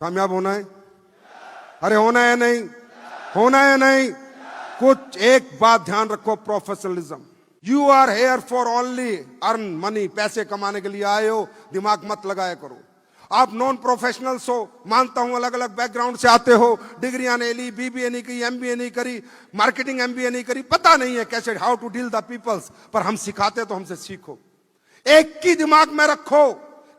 कामयाब होना है? अरे होना है नहीं? होना है नहीं? कुछ एक बात ध्यान रखो, professionalism. You are here for only earn money, पैसे कमाने के लिए आए हो, दिमाग मत लगाया करो। आप नॉन प्रोफेशनल्स हो, मानता हूं अलग अलग बैकग्राउंड से आते हो, डिग्रियां नहीं ली, बीबीए नहीं की, एमबीए नहीं करी, मार्केटिंग एमबीए नहीं करी, पता नहीं है कैसे how to deal the peoples, पर हम सिखाते तो हमसे सीखो। एक की दिमाग में रखो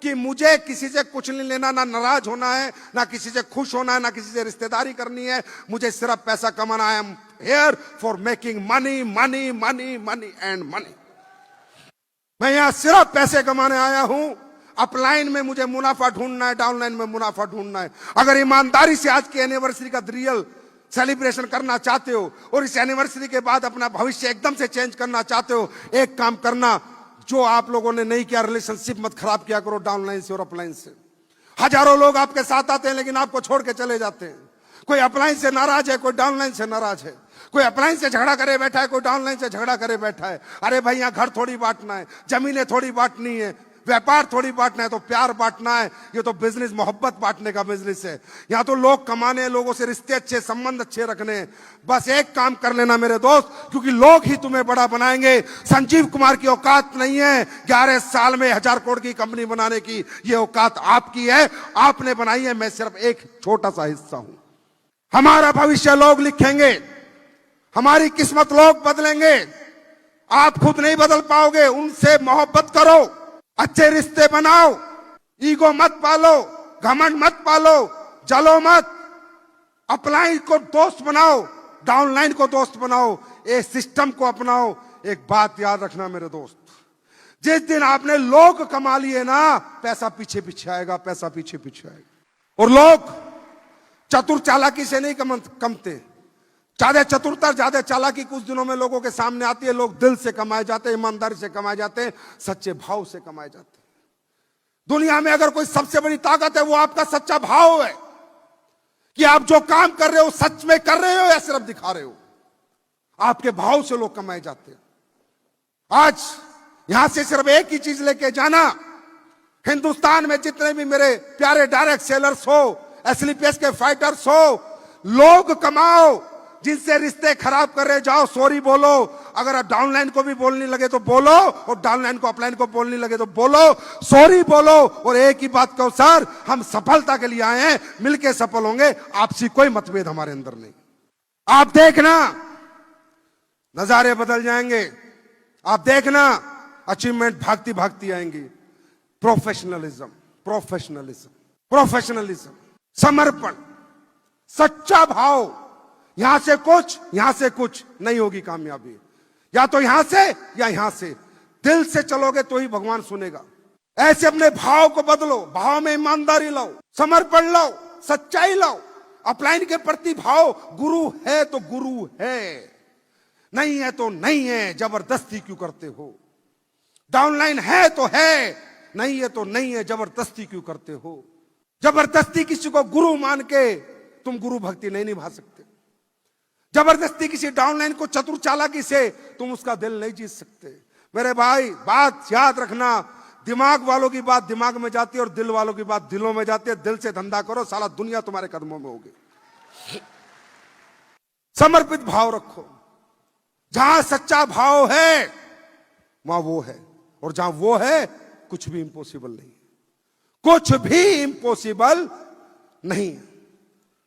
कि मुझे किसी से कुछ नहीं लेना, ना नाराज होना है, ना किसी से खुश होना है, ना किसी से रिश्तेदारी करनी है, मुझे सिर्फ पैसा कमाना है। I am here for making money money money money and money. मैं यहां सिर्फ पैसे कमाने आया हूं। अपलाइन में मुझे मुनाफा ढूंढना है, डाउनलाइन में मुनाफा ढूंढना है। अगर ईमानदारी से आज की एनिवर्सरी का रियल सेलिब्रेशन करना चाहते हो और इस एनिवर्सरी के बाद अपना भविष्य एकदम से चेंज करना चाहते हो, एक काम करना, जो आप लोगों ने नहीं किया, रिलेशनशिप मत खराब किया करो डाउनलाइन से और अपलाइन से। हजारों लोग आपके साथ आते हैं लेकिन आपको छोड़ के चले जाते हैं। कोई अपलाइन से नाराज है, कोई डाउनलाइन से नाराज है, कोई अपलाइन से झगड़ा करे बैठा है, कोई डाउनलाइन से झगड़ा करे बैठा है। अरे भाई, यहाँ घर थोड़ी बांटना है, जमीनें थोड़ी बांटनी है, व्यापार थोड़ी बांटना है, तो प्यार बांटना है। ये तो बिजनेस, मोहब्बत बांटने का बिजनेस है। यहाँ तो लोग कमाने हैं, लोगों से रिश्ते अच्छे, संबंध अच्छे रखने हैं। बस एक काम कर लेना मेरे दोस्त, क्योंकि लोग ही तुम्हें बड़ा बनाएंगे। संजीव कुमार की औकात नहीं है 11 साल में 1000 करोड़ की कंपनी बनाने की। ये औकात आपकी है, आपने बनाई है, मैं सिर्फ एक छोटा सा हिस्सा हूं। हमारा भविष्य लोग लिखेंगे, हमारी किस्मत लोग बदलेंगे। आप खुद नहीं बदल पाओगे। उनसे मोहब्बत करो, अच्छे रिश्ते बनाओ, ईगो मत पालो, घमंड मत पालो, जलो मत। अपलाइन को दोस्त बनाओ, डाउनलाइन को दोस्त बनाओ, इस सिस्टम को अपनाओ। एक बात याद रखना मेरे दोस्त, जिस दिन आपने लोग कमा लिए ना, पैसा पीछे पीछे आएगा, पैसा पीछे पीछे आएगा। और लोग चतुर चालाकी से नहीं कमते। ज्यादा चतुरता, ज्यादा चालाकी कुछ दिनों में लोगों के सामने आती है। लोग दिल से कमाए जाते हैं, ईमानदारी से कमाए जाते हैं, सच्चे भाव से कमाए जाते हैं। दुनिया में अगर कोई सबसे बड़ी ताकत है, वो आपका सच्चा भाव है कि आप जो काम कर रहे हो सच में कर रहे हो या सिर्फ दिखा रहे हो। आपके भाव से लोग कमाए जाते हैं। आज यहां से सिर्फ एक ही चीज लेके जाना, हिंदुस्तान में जितने भी मेरे प्यारे डायरेक्ट सेलर्स हो, एसलीपीएस के फाइटर्स हो, लोग कमाओ। जिनसे रिश्ते खराब कर रहे, जाओ सॉरी बोलो। अगर आप डाउनलाइन को भी बोलने लगे तो बोलो, और डाउनलाइन को अपलाइन को बोलने लगे तो बोलो, सॉरी बोलो। और एक ही बात कहो, सर हम सफलता के लिए आए हैं, मिलके सफल होंगे, आपसी कोई मतभेद हमारे अंदर नहीं। आप देखना नजारे बदल जाएंगे, आप देखना अचीवमेंट भागती भागती आएंगी। प्रोफेशनलिज्म, प्रोफेशनलिज्म, प्रोफेशनलिज्म, समर्पण, सच्चा भाव। यहां से कुछ नहीं होगी कामयाबी। या तो यहां से या यहां से। दिल से चलोगे तो ही भगवान सुनेगा। ऐसे अपने भाव को बदलो, भाव में ईमानदारी लाओ, समर्पण लाओ, सच्चाई लाओ। अपलाइन के प्रति भाव, गुरु है तो गुरु है, नहीं है तो नहीं है, जबरदस्ती क्यों करते हो। डाउनलाइन है तो है, नहीं है तो नहीं है, जबरदस्ती क्यों करते हो। जबरदस्ती किसी को गुरु मान के तुम गुरु भक्ति नहीं निभा सकते। जबरदस्ती किसी डाउनलाइन को चतुर चालाकी से तुम उसका दिल नहीं जीत सकते। मेरे भाई, बात याद रखना, दिमाग वालों की बात दिमाग में जाती है और दिल वालों की बात दिलों में जाती है। दिल से धंधा करो, सारा दुनिया तुम्हारे कदमों में होगी। समर्पित भाव रखो। जहां सच्चा भाव है वहां वो है, और जहां वो है कुछ भी इंपॉसिबल नहीं, कुछ भी इंपॉसिबल नहीं है।